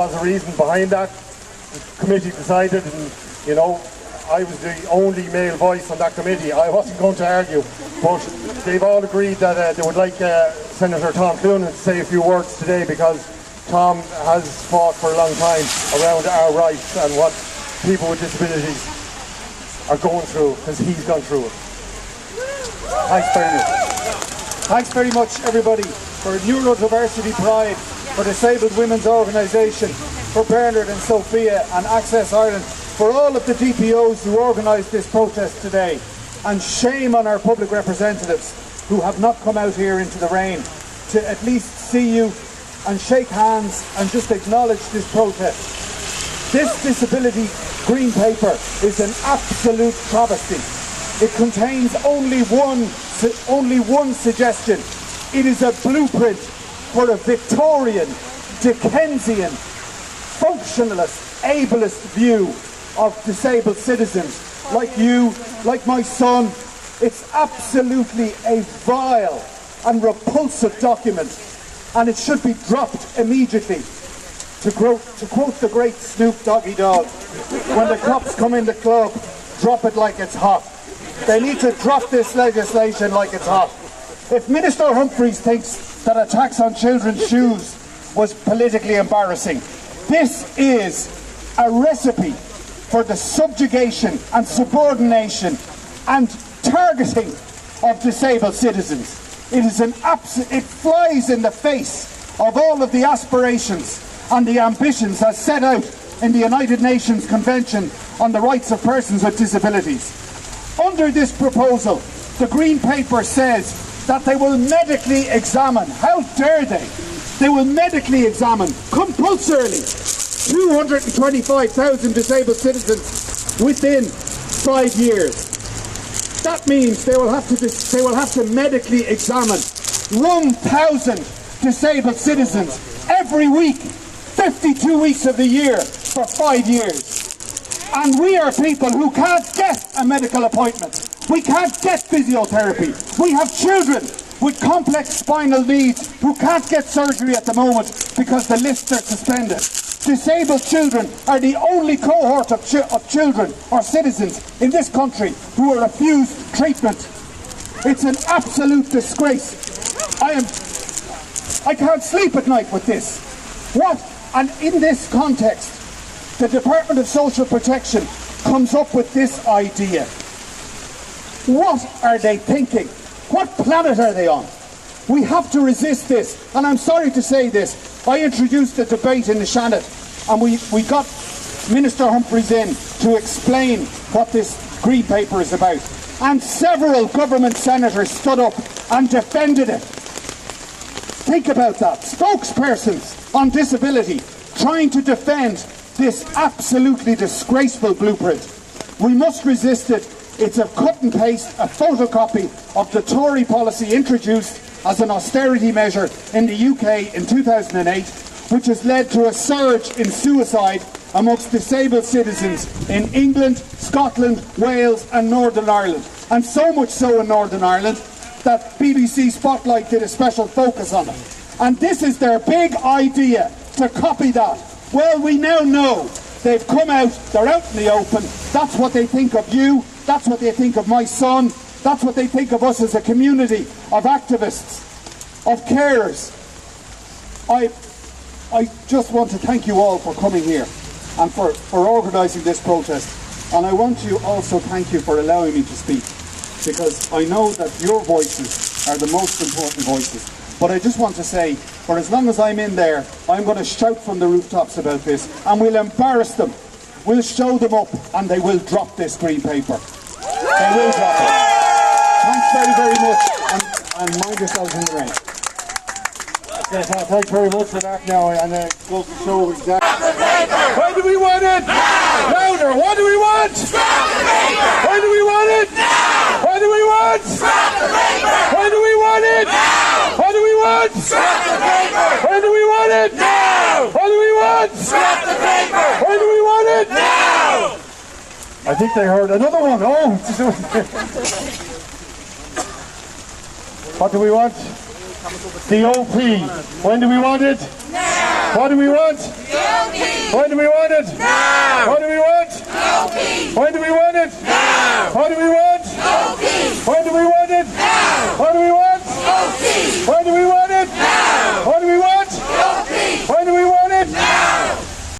was a reason behind that. The committee decided, and you know, I was the only male voice on that committee. I wasn't going to argue, but they've all agreed that they would like Senator Tom Cloonan to say a few words today, because Tom has fought for a long time around our rights and what people with disabilities are going through, because he's gone through it. Thanks, Bernard. Thanks very much, everybody, for Neurodiversity Pride, for Disabled Women's Organisation, for Bernard and Sophia and Access Ireland, for all of the DPOs who organised this protest today. And shame on our public representatives who have not come out here into the rain to at least see you and shake hands and just acknowledge this protest. This disability green paper is an absolute travesty. It contains only one suggestion. It is a blueprint for a Victorian, Dickensian, functionalist, ableist view of disabled citizens like you, like my son. It's absolutely a vile and repulsive document, and it should be dropped immediately. To quote the great Snoop Doggy Dogg, when the cops come in the club, drop it like it's hot. They need to drop this legislation like it's hot. If Minister Humphreys thinks that a tax on children's shoes was politically embarrassing, this is a recipe for the subjugation and subordination and targeting of disabled citizens. It is it flies in the face of all of the aspirations and the ambitions as set out in the United Nations Convention on the Rights of Persons with Disabilities. Under this proposal, the Green Paper says that they will medically examine, how dare they? They will medically examine, compulsorily, 225,000 disabled citizens within 5 years. That means they will have to medically examine 1,000 disabled citizens every week, 52 weeks of the year for 5 years. And we are people who can't get a medical appointment. We can't get physiotherapy. We have children with complex spinal needs who can't get surgery at the moment because the lists are suspended. Disabled children are the only cohort of children or citizens in this country who are refused treatment. It's an absolute disgrace. I can't sleep at night with this. What? And in this context, the Department of Social Protection comes up with this idea. What are they thinking? What planet are they on? We have to resist this. And I'm sorry to say this. I introduced the debate in the Shannon, and we got Minister Humphreys in to explain what this Green Paper is about. And several government senators stood up and defended it. Think about that. Spokespersons on disability trying to defend this absolutely disgraceful blueprint. We must resist it. It's a cut and paste, a photocopy of the Tory policy introduced as an austerity measure in the UK in 2008, which has led to a surge in suicide amongst disabled citizens in England, Scotland, Wales and Northern Ireland. And so much so in Northern Ireland that BBC Spotlight did a special focus on it. And this is their big idea, to copy that. Well, we now know they've come out, they're out in the open. That's what they think of you. That's what they think of my son. That's what they think of us as a community of activists, of carers. I just want to thank you all for coming here and for organising this protest. And I want to also thank you for allowing me to speak, because I know that your voices are the most important voices. But I just want to say, for as long as I'm in there, I'm going to shout from the rooftops about this, and we'll embarrass them. We'll show them up, and they will drop this Green Paper. They will drop it. Thanks very, very much, and mind yourselves in the rain. Yes, thanks very much for that now, and it goes to show exactly. When do we want it? Now! Louder! What do we want? Stop the paper! When do we want it? Now! What do we want? Stop the paper! When do we want it? Now! What do we want? Stop the paper! When do we want it? Now! What do we want? Stop the paper! When do we want it? Now! I think they heard another one. Oh! What do we want? The OP. When do we want it? Now! What do we want? No peace. When do we want it? Now. What do we want? No peace. When do we want it? Now. What do we want? No peace. When do we want it? Now. What do we want? No peace. When do we want it? Now. What do we want?